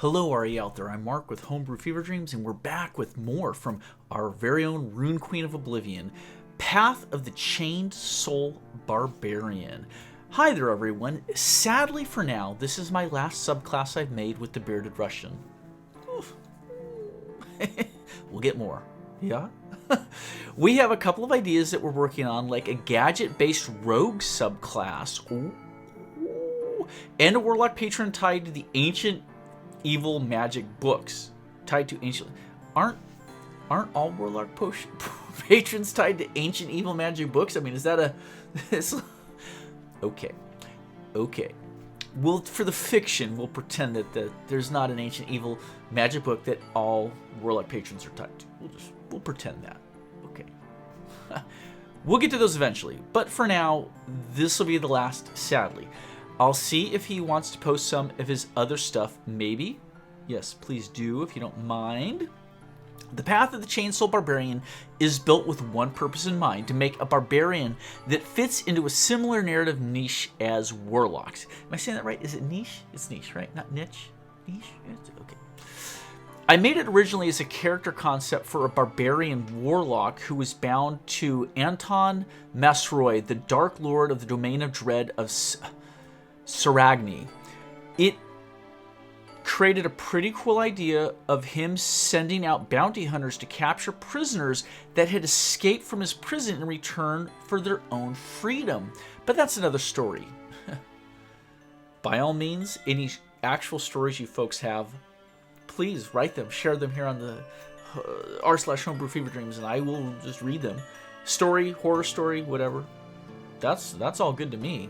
Hello, RE out there. I'm Mark with Homebrew Fever Dreams, and we're back with more from our very own Rune Queen of Oblivion, Path of the Chained Soul Barbarian. Hi there, everyone. Sadly for now, this is my last subclass I've made with the Bearded Russian. We'll get more. Yeah? We have a couple of ideas that we're working on, like a gadget-based rogue subclass, and a warlock patron tied to the ancient evil magic books. Tied to ancient... Aren't all warlock patrons tied to ancient evil magic books? I mean, is that a... Okay. Well, for the fiction, we'll pretend that there's not an ancient evil magic book that all warlock patrons are tied to. We'll pretend that. Okay. We'll get to those eventually, but for now, this will be the last, sadly. I'll see if he wants to post some of his other stuff, maybe. Yes, please do, if you don't mind. The Path of the Chained Soul Barbarian is built with one purpose in mind, to make a barbarian that fits into a similar narrative niche as warlocks. Am I saying that right? Is it niche? It's niche, right? Not niche? Niche? Okay. I made it originally as a character concept for a barbarian warlock who was bound to Anton Masroy, the Dark Lord of the Domain of Dread of Saragni. It created a pretty cool idea of him sending out bounty hunters to capture prisoners that had escaped from his prison in return for their own freedom. But that's another story. By all means, any actual stories you folks have, please write them, share them here on the r/Homebrew Fever Dreams, and I will just read them. Story, horror story, whatever. That's all good to me.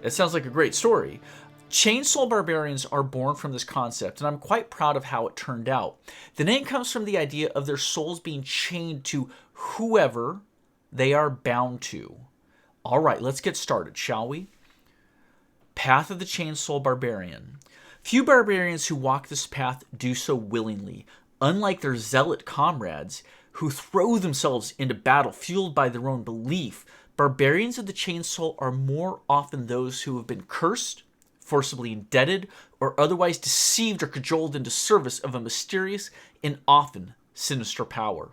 It sounds like a great story. Chained Soul Barbarians are born from this concept, and I'm quite proud of how it turned out. The name comes from the idea of their souls being chained to whoever they are bound to. All right, let's get started, shall we? Path of the Chained Soul Barbarian. Few barbarians who walk this path do so willingly, unlike their zealot comrades who throw themselves into battle fueled by their own belief. Barbarians of the Chained Soul are more often those who have been cursed, forcibly indebted, or otherwise deceived or cajoled into service of a mysterious and often sinister power.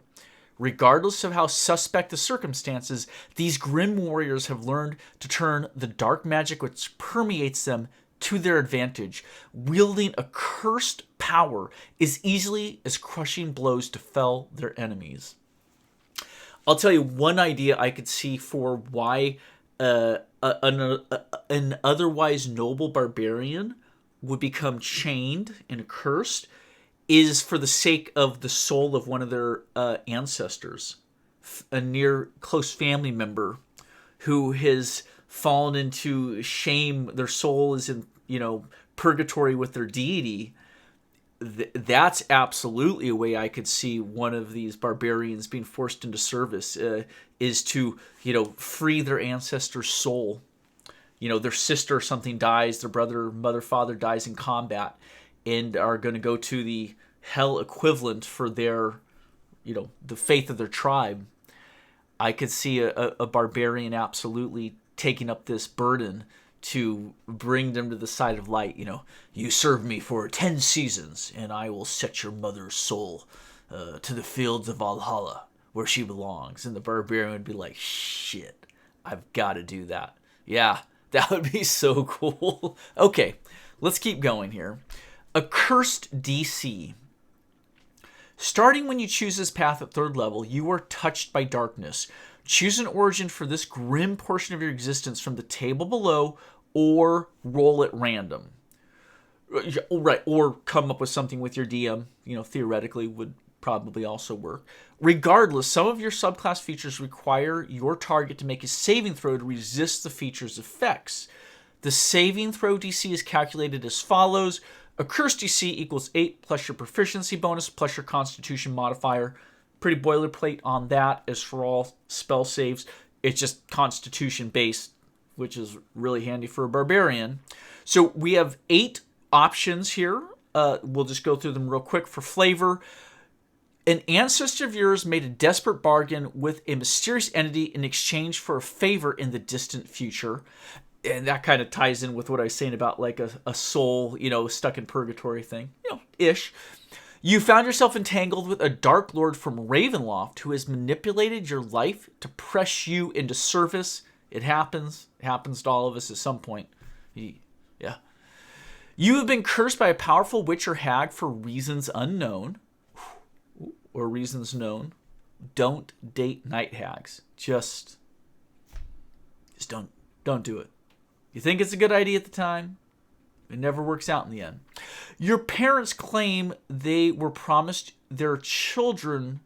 Regardless of how suspect the circumstances, these grim warriors have learned to turn the dark magic which permeates them to their advantage, wielding a cursed power as easily as crushing blows to fell their enemies. I'll tell you one idea I could see for why an otherwise noble barbarian would become chained and cursed is for the sake of the soul of one of their ancestors, a near close family member who has fallen into shame. Their soul is in, purgatory with their deity. That's absolutely a way I could see one of these barbarians being forced into service, is to, free their ancestor's soul. Their sister or something dies, their brother, mother, father dies in combat, and are going to go to the hell equivalent for their, the faith of their tribe. I could see a barbarian absolutely taking up this burden to bring them to the side of light. You served me for 10 seasons, and I will set your mother's soul to the fields of Valhalla, where she belongs. And the barbarian would be like, shit, I've got to do that. Yeah, that would be so cool. Okay, let's keep going here. A cursed DC. Starting when you choose this path at 3rd level, you are touched by darkness. Choose an origin for this grim portion of your existence from the table below, or roll at random. Right, or come up with something with your DM, theoretically would probably also work. Regardless, some of your subclass features require your target to make a saving throw to resist the feature's effects. The saving throw DC is calculated as follows. A curse DC equals 8 plus your proficiency bonus plus your constitution modifier. Pretty boilerplate on that. As for all spell saves, it's just constitution based, which is really handy for a barbarian. So we have 8 options here. We'll just go through them real quick for flavor. An ancestor of yours made a desperate bargain with a mysterious entity in exchange for a favor in the distant future. And that kind of ties in with what I was saying about like a soul, stuck in purgatory thing, ish. You found yourself entangled with a Dark Lord from Ravenloft who has manipulated your life to press you into service. It happens. It happens to all of us at some point. Yeah. You have been cursed by a powerful witch or hag for reasons unknown. Or reasons known. Don't date night hags. Just don't do it. You think it's a good idea at the time? It never works out in the end. Your parents claim they were promised their children.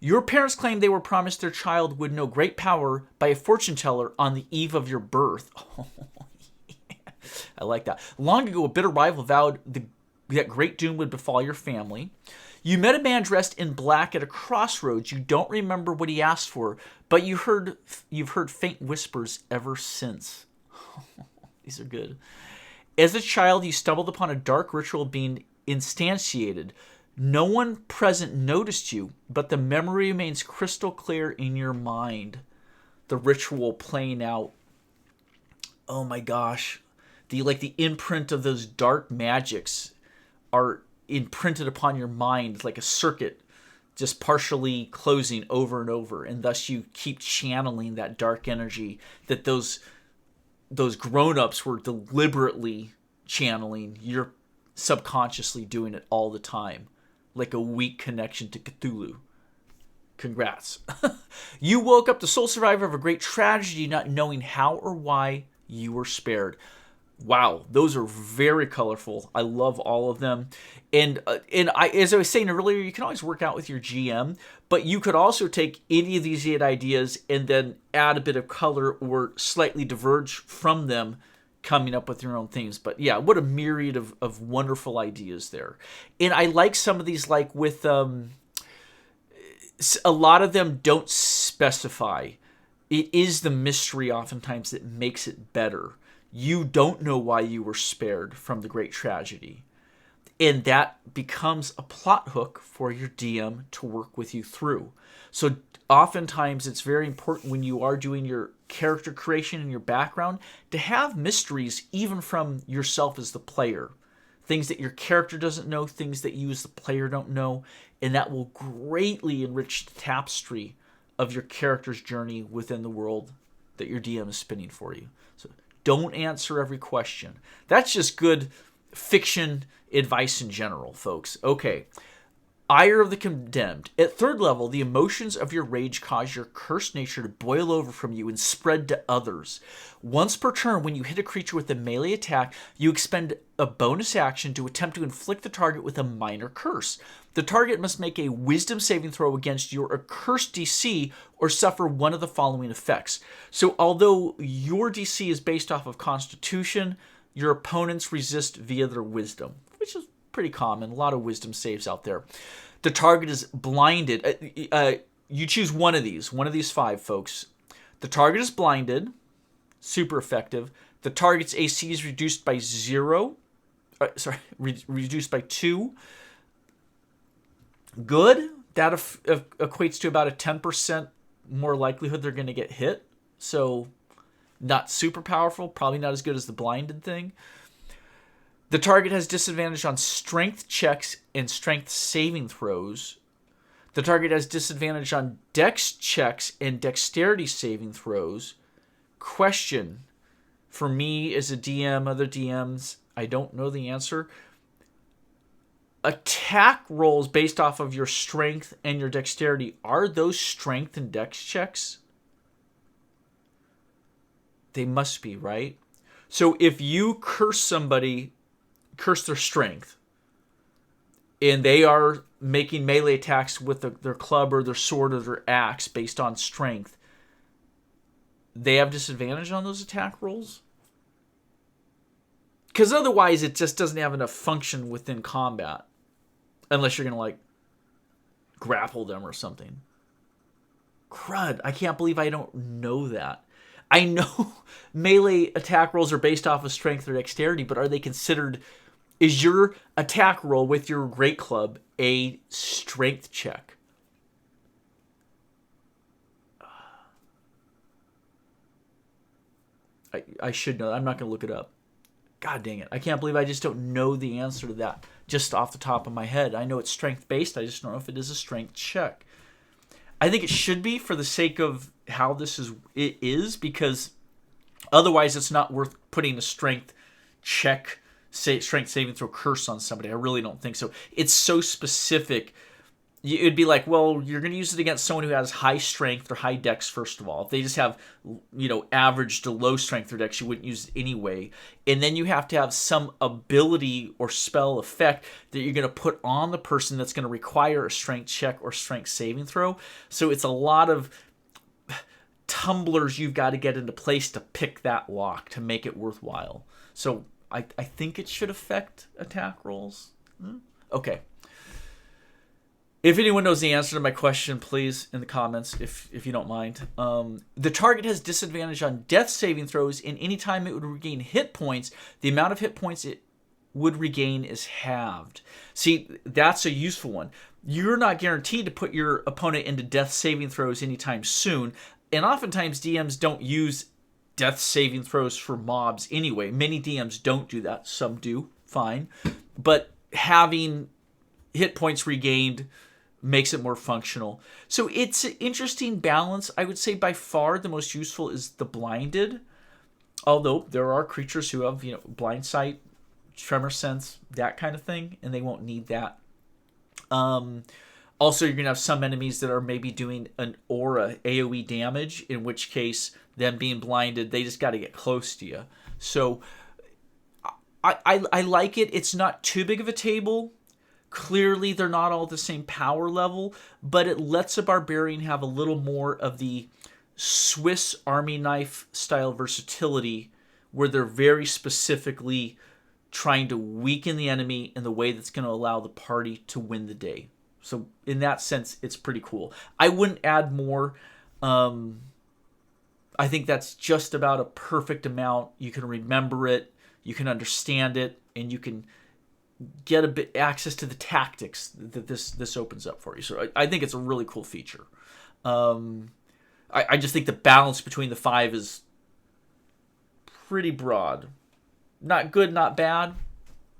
Your parents claim they were promised their child would know great power by a fortune teller on the eve of your birth. Oh, yeah. I like that. Long ago, a bitter rival vowed that great doom would befall your family. You met a man dressed in black at a crossroads. You don't remember what he asked for, but you've heard faint whispers ever since. These are good. As a child, you stumbled upon a dark ritual being instantiated. No one present noticed you, but the memory remains crystal clear in your mind. The ritual playing out. Oh my gosh. The imprint of those dark magics are imprinted upon your mind like a circuit, just partially closing over and over, and thus you keep channeling that dark energy that those grown-ups were deliberately channeling. You're subconsciously doing it all the time, like a weak connection to Cthulhu. Congrats. You woke up the sole survivor of a great tragedy, not knowing how or why you were spared. Wow, those are very colorful. I love all of them. And as I was saying earlier, you can always work out with your GM, but you could also take any of these 8 ideas and then add a bit of color or slightly diverge from them, coming up with your own themes. But yeah, what a myriad of wonderful ideas there. And I like some of these, like with a lot of them don't specify. It is the mystery oftentimes that makes it better. You don't know why you were spared from the great tragedy. And that becomes a plot hook for your DM to work with you through. So oftentimes it's very important when you are doing your character creation and your background to have mysteries even from yourself as the player. Things that your character doesn't know, things that you as the player don't know. And that will greatly enrich the tapestry of your character's journey within the world that your DM is spinning for you. So don't answer every question. That's just good fiction advice in general, folks. Okay. Ire of the Condemned. At 3rd level, the emotions of your rage cause your cursed nature to boil over from you and spread to others. Once per turn, when you hit a creature with a melee attack, you expend a bonus action to attempt to inflict the target with a minor curse. The target must make a wisdom saving throw against your accursed DC or suffer one of the following effects. So although your DC is based off of Constitution, your opponents resist via their wisdom, which is pretty common. A lot of wisdom saves out there. The target is blinded. You choose one of these 5, folks. The target is blinded. Super effective. The target's AC is reduced by 0. Reduced by 2. Good. That equates to about a 10% more likelihood they're going to get hit. So not super powerful. Probably not as good as the blinded thing. The target has disadvantage on strength checks and strength saving throws. The target has disadvantage on dex checks and dexterity saving throws. Question for me as a DM, other DMs, I don't know the answer. Attack rolls based off of your strength and your dexterity, are those strength and dex checks? They must be, right? So if you curse somebody, curse their strength, and they are making melee attacks with their club or their sword or their axe based on strength, they have disadvantage on those attack rolls? Because otherwise it just doesn't have enough function within combat. Unless you're going to, grapple them or something. Crud, I can't believe I don't know that. I know melee attack rolls are based off of strength or dexterity, but are they considered... Is your attack roll with your great club a strength check? I should know. I'm not going to look it up. God dang it. I can't believe I just don't know the answer to that just off the top of my head. I know it's strength-based. I just don't know if it is a strength check. I think it should be for the sake of how it is, because otherwise it's not worth putting a strength check, strength saving throw curse on somebody. I really don't think so. It's so specific. It'd be like, well, you're going to use it against someone who has high strength or high dex, first of all. If they just have, average to low strength or dex, you wouldn't use it anyway. And then you have to have some ability or spell effect that you're going to put on the person that's going to require a strength check or strength saving throw. So it's a lot of tumblers you've got to get into place to pick that lock to make it worthwhile. So I think it should affect attack rolls. Okay. If anyone knows the answer to my question, please, in the comments, if you don't mind. The target has disadvantage on death saving throws, and any time it would regain hit points, the amount of hit points it would regain is halved. See, that's a useful one. You're not guaranteed to put your opponent into death saving throws anytime soon, and oftentimes DMs don't use death saving throws for mobs anyway. Many DMs don't do that. Some do. Fine. But having hit points regained makes it more functional. So it's an interesting balance. I would say by far the most useful is the blinded. Although there are creatures who have, blind sight, tremor sense, that kind of thing, and they won't need that. Also, you're going to have some enemies that are maybe doing an aura, AoE damage, in which case, them being blinded, they just got to get close to you. So I like it. It's not too big of a table. Clearly, they're not all the same power level, but it lets a barbarian have a little more of the Swiss Army knife style versatility, where they're very specifically trying to weaken the enemy in the way that's going to allow the party to win the day. So in that sense, it's pretty cool. I wouldn't add more. I think that's just about a perfect amount. You can remember it, you can understand it, and you can get a bit access to the tactics that this opens up for you. So I think it's a really cool feature. I just think the balance between the 5 is pretty broad. Not good, not bad,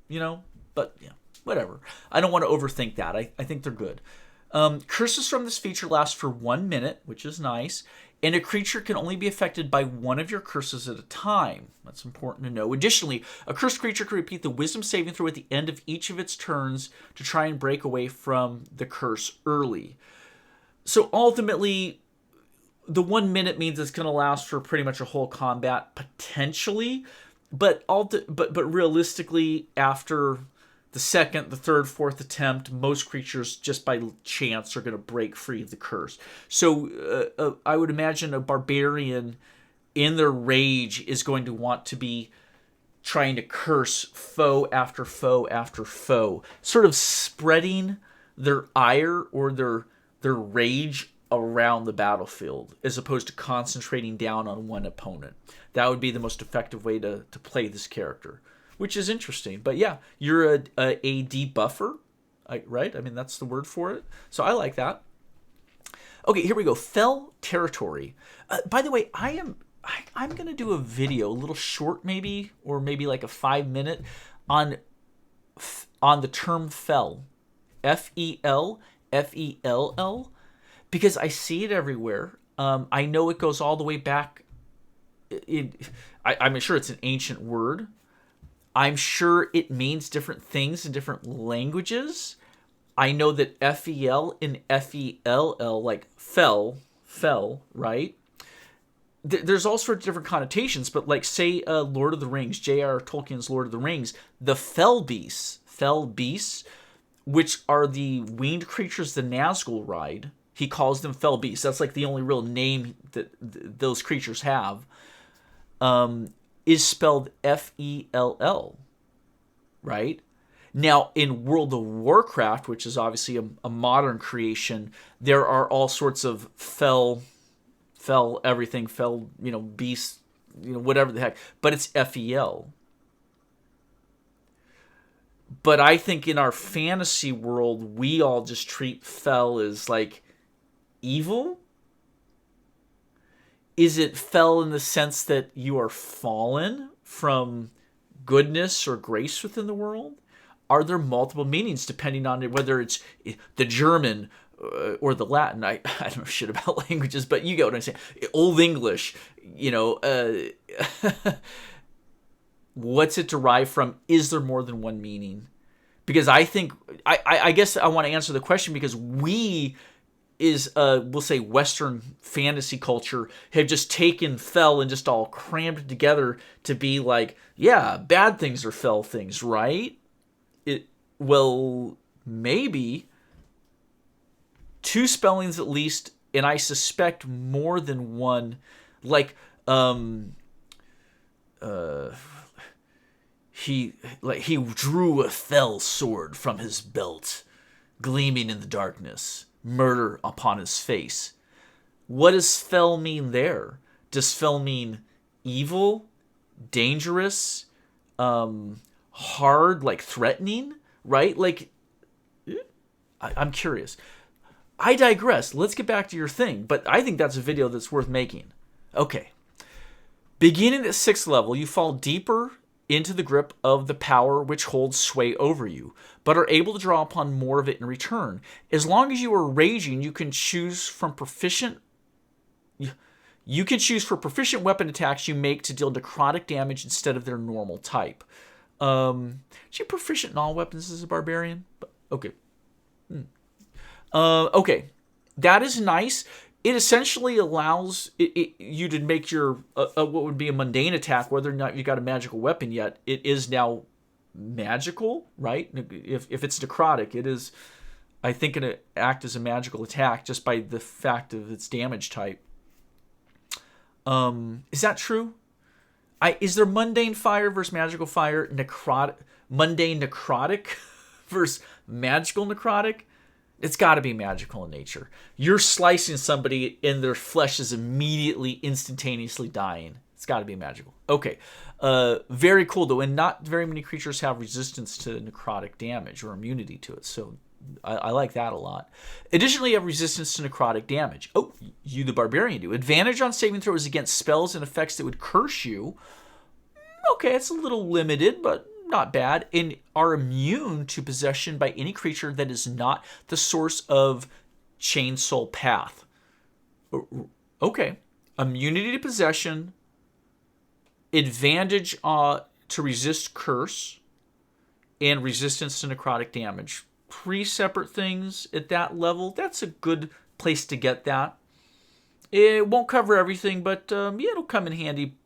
but yeah, whatever. I don't want to overthink that. I think they're good. Curses from this feature last for 1 minute, which is nice, and a creature can only be affected by one of your curses at a time. That's important to know. Additionally, a cursed creature can repeat the wisdom saving throw at the end of each of its turns to try and break away from the curse early. So ultimately, the 1 minute means it's going to last for pretty much a whole combat, potentially, but realistically, after the second, the third, fourth attempt, most creatures, just by chance, are going to break free of the curse. So I would imagine a barbarian, in their rage, is going to want to be trying to curse foe after foe after foe, sort of spreading their ire or their rage around the battlefield, as opposed to concentrating down on one opponent. That would be the most effective way to play this character, which is interesting. But yeah, you're a AD buffer, right? I mean, that's the word for it. So I like that. Okay, here we go. Fell territory. By the way, I'm going to do a video, a little short maybe, or maybe like a 5-minute, on the term fell. F-E-L, F-E-L-L, because I see it everywhere. I know it goes all the way back. I'm sure it's an ancient word. I'm sure it means different things in different languages. I know that F-E-L and F-E-L-L, like fell, right? There's all sorts of different connotations, but like, say, Lord of the Rings, J.R. Tolkien's Lord of the Rings, the fell beasts, which are the winged creatures the Nazgul ride, he calls them fell beasts. That's like the only real name that those creatures have. Is spelled F-E-L-L, right? Now, in World of Warcraft, which is obviously a modern creation, there are all sorts of fell everything, beasts, whatever the heck, but it's F-E-L. But I think in our fantasy world, we all just treat fell as like evil. is it fell in the sense that you are fallen from goodness or grace within the world? Are there multiple meanings depending on whether it's the German or the Latin? I don't know shit about languages, but you get what I'm saying. Old English, what's it derived from? Is there more than one meaning? Because I think, I guess I want to answer the question because we'll say Western fantasy culture have just taken fell and just all crammed it together to be like, yeah, bad things are fell things, right? Well, maybe two spellings at least, and I suspect more than one, like, he drew a fell sword from his belt, gleaming in the darkness, murder upon his face. What does fell mean there? Does fell mean evil, dangerous, hard, like threatening, right? Like, I'm curious. I digress. Let's get back to your thing, but I think that's a video that's worth making. Okay. Beginning at 6th level, you fall deeper into the grip of the power which holds sway over you, but are able to draw upon more of it in return. As long as you are raging, you can choose for proficient weapon attacks you make to deal necrotic damage instead of their normal type. Is she proficient in all weapons as a barbarian? Okay. Okay. That is nice. It essentially allows you to make your what would be a mundane attack, whether or not you got a magical weapon yet. It is now magical, right? If it's necrotic, it is, I think, going to act as a magical attack just by the fact of its damage type. Is that true? Is there mundane fire versus magical fire? Mundane necrotic versus magical necrotic? It's got to be magical in nature. You're slicing somebody and their flesh is immediately, instantaneously dying. It's got to be magical. Okay. Very cool, though. And not very many creatures have resistance to necrotic damage or immunity to it. So I like that a lot. Additionally, you have resistance to necrotic damage. Oh, you, the barbarian, do. Advantage on saving throws against spells and effects that would curse you. Okay, it's a little limited, but not bad. And are immune to possession by any creature that is not the source of Chain Soul Path. Okay. Immunity to possession. Advantage to resist curse. And resistance to necrotic damage. 3 separate things at that level. That's a good place to get that. It won't cover everything, but it'll come in handy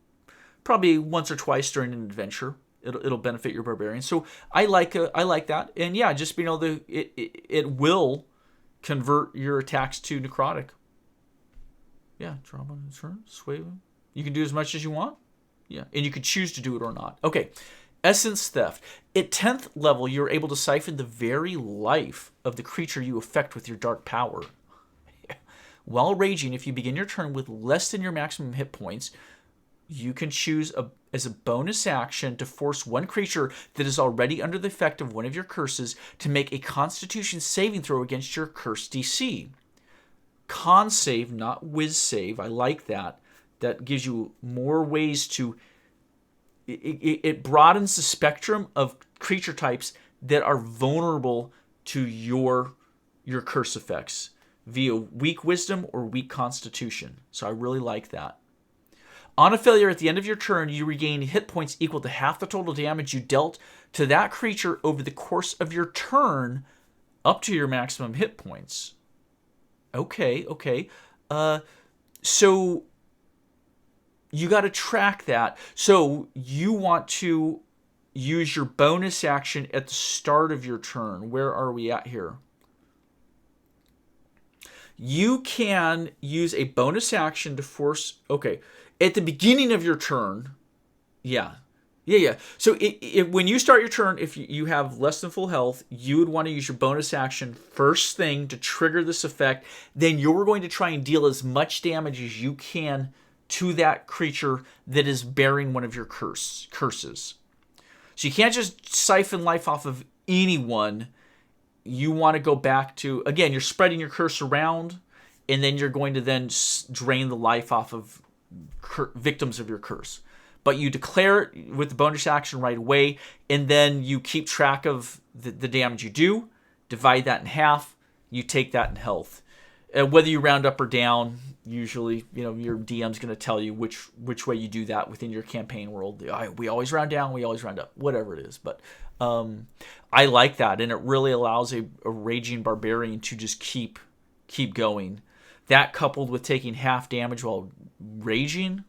probably once or twice during an adventure. It'll benefit your barbarian. So I like that. And yeah, just it will convert your attacks to necrotic. Yeah, draw on a turn, sway them. You can do as much as you want. Yeah, and you can choose to do it or not. Okay. Essence Theft. At 10th level, you're able to siphon the very life of the creature you affect with your dark power. While raging, if you begin your turn with less than your maximum hit points, you can choose as a bonus action to force one creature that is already under the effect of one of your curses to make a Constitution saving throw against your curse DC. Con save, not whiz save. I like that. That gives you more ways to... It broadens the spectrum of creature types that are vulnerable to your curse effects via weak wisdom or weak constitution. So I really like that. On a failure at the end of your turn, you regain hit points equal to half the total damage you dealt to that creature over the course of your turn up to your maximum hit points. Okay. So you got to track that. So you want to use your bonus action at the start of your turn. Where are we at here? You can use a bonus action to force... Okay. At the beginning of your turn... Yeah. So when you start your turn, if you have less than full health, you would want to use your bonus action first thing to trigger this effect. Then you're going to try and deal as much damage as you can to that creature that is bearing one of your curses. So you can't just siphon life off of anyone. You want to go back to, again, you're spreading your curse around, and then you're going to then drain the life off of victims of your curse. But you declare it with the bonus action right away, and then you keep track of the damage you do, divide that in half, you take that in health. Whether you round up or down, usually, your DM's going to tell you which way you do that within your campaign world. We always round down, we always round up, whatever it is. But I like that, and it really allows a raging barbarian to just keep going. That coupled with taking half damage while raging,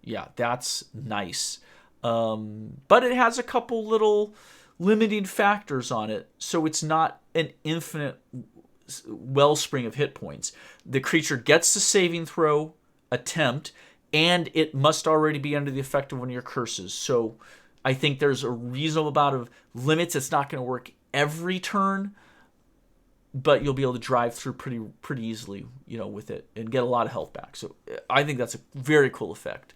yeah, that's nice. But it has a couple little limiting factors on it, so it's not an infinite wellspring of hit points. The creature gets the saving throw attempt, and it must already be under the effect of one of your curses. So I think there's a reasonable amount of limits. It's not going to work every turn, but you'll be able to drive through pretty easily, with it and get a lot of health back. So I think that's a very cool effect.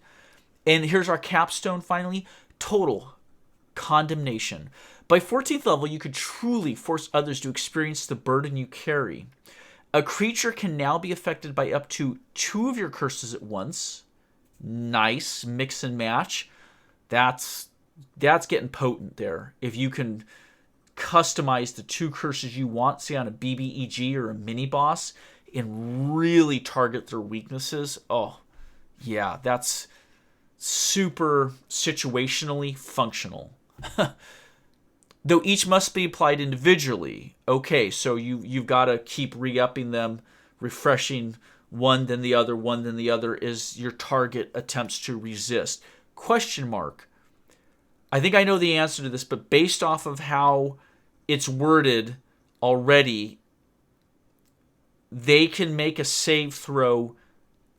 And here's our capstone finally. Total Condemnation. By 14th level, you could truly force others to experience the burden you carry. A creature can now be affected by up to 2 of your curses at once. Nice. Mix and match. That's getting potent there. If you can customize the 2 curses you want, say on a BBEG or a mini boss, and really target their weaknesses. Oh, yeah, that's super situationally functional. Though each must be applied individually. Okay, so you've got to keep re-upping them, refreshing one then the other as your target attempts to resist. Question mark. I think I know the answer to this, but based off of how it's worded already, they can make a save throw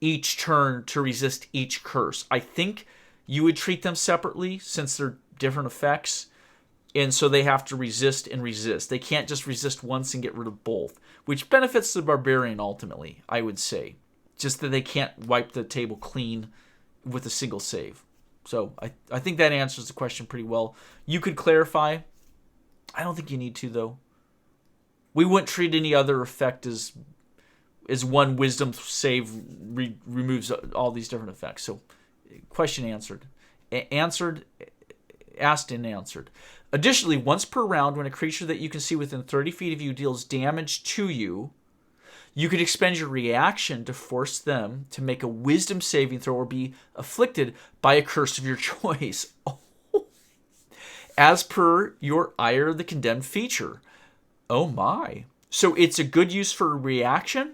each turn to resist each curse. I think you would treat them separately since they're different effects, and so they have to resist and resist. They can't just resist once and get rid of both, which benefits the barbarian ultimately, I would say. Just that they can't wipe the table clean with a single save. So I think that answers the question pretty well. You could clarify. I don't think you need to, though. We wouldn't treat any other effect as one wisdom save removes all these different effects. So question answered. Asked and answered. Additionally, once per round, when a creature that you can see within 30 feet of you deals damage to you, you could expend your reaction to force them to make a wisdom saving throw or be afflicted by a curse of your choice. As per your Ire of the Condemned feature. Oh my. So it's a good use for a reaction?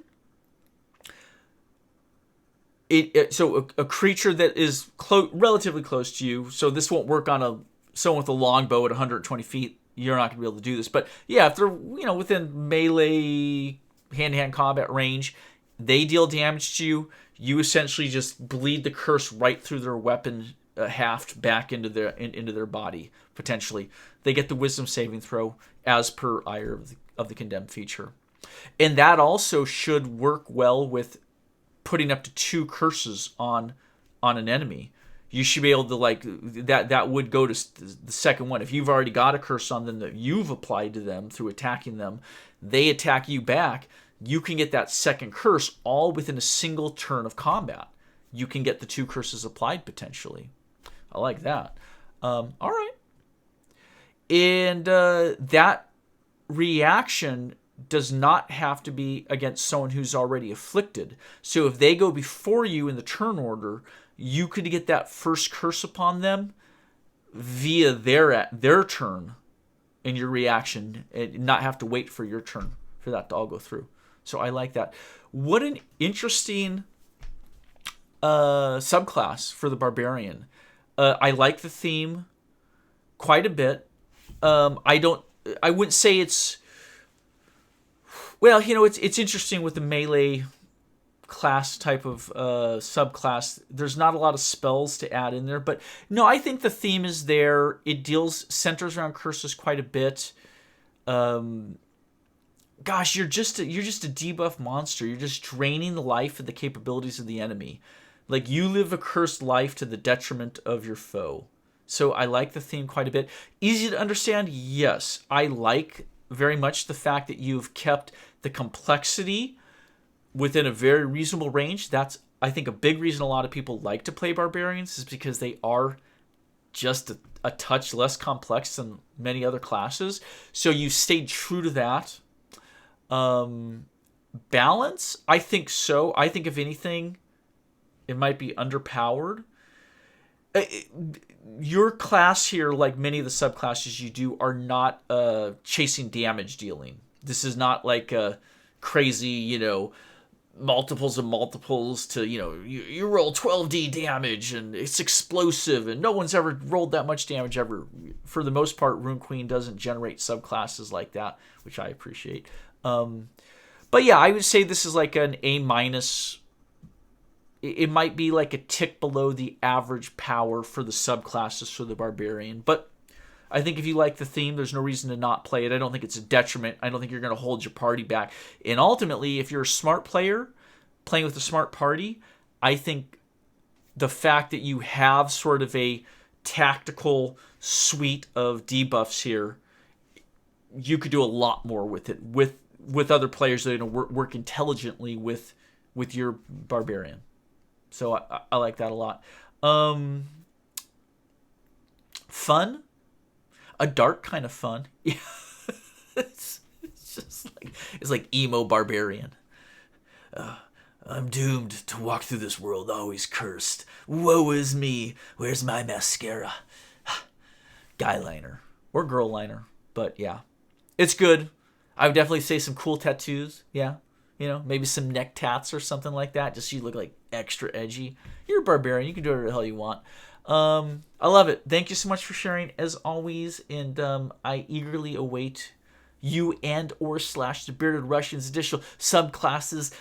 So a creature that is relatively close to you, so this won't work on someone with a longbow at 120 feet. You're not going to be able to do this. But yeah, if they're within melee hand-to-hand combat range, they deal damage to you. You essentially just bleed the curse right through their weapon haft back into their body, potentially. They get the wisdom saving throw as per Ire of the Condemned feature. And that also should work well with putting up to 2 curses on an enemy. You should be able to, that would go to the second one. If you've already got a curse on them that you've applied to them through attacking them, they attack you back, you can get that second curse all within a single turn of combat. You can get the 2 curses applied potentially. I like that. All right. And that reaction does not have to be against someone who's already afflicted. So if they go before you in the turn order, you could get that first curse upon them via their turn in your reaction and not have to wait for your turn for that to all go through. So I like that. What an interesting subclass for the Barbarian. I like the theme quite a bit. I wouldn't say it's, well, it's interesting with the melee class type of subclass. There's not a lot of spells to add in there, but no, I think the theme is there. It centers around curses quite a bit. Gosh, you're just a debuff monster. You're just draining the life and the capabilities of the enemy. Like, you live a cursed life to the detriment of your foe. So I like the theme quite a bit. Easy to understand? Yes. I like very much the fact that you've kept the complexity within a very reasonable range. That's I think a big reason a lot of people like to play Barbarians is because they are just a touch less complex than many other classes. So you stayed true to that. Balance, I think so. I think if anything, it might be underpowered. Your class here, like many of the subclasses you do, are not chasing damage dealing. This is not like a crazy, multiples of multiples to, you roll 12d damage and it's explosive and no one's ever rolled that much damage ever. For the most part, Rune Queen doesn't generate subclasses like that, which I appreciate. But yeah, I would say this is like an A-. It might be like a tick below the average power for the subclasses for the Barbarian. But I think if you like the theme, there's no reason to not play it. I don't think it's a detriment. I don't think you're going to hold your party back. And ultimately, if you're a smart player playing with a smart party, I think the fact that you have sort of a tactical suite of debuffs here, you could do a lot more with it, with other players that are going to work intelligently with your Barbarian. So I like that a lot. Fun. A dark kind of fun. Yeah. it's just like emo Barbarian. I'm doomed to walk through this world always cursed. Woe is me. Where's my mascara? Guy liner. Or girl liner. But yeah. It's good. I would definitely say some cool tattoos. Yeah. Maybe some neck tats or something like that. Just so you look like extra edgy. You're a Barbarian. You can do whatever the hell you want. I love it. Thank you so much for sharing, as always. And I eagerly await you and/or / the Bearded Russians additional subclasses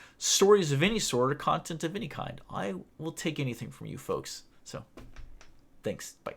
/ stories of any sort or content of any kind. I will take anything from you folks. So, thanks. Bye.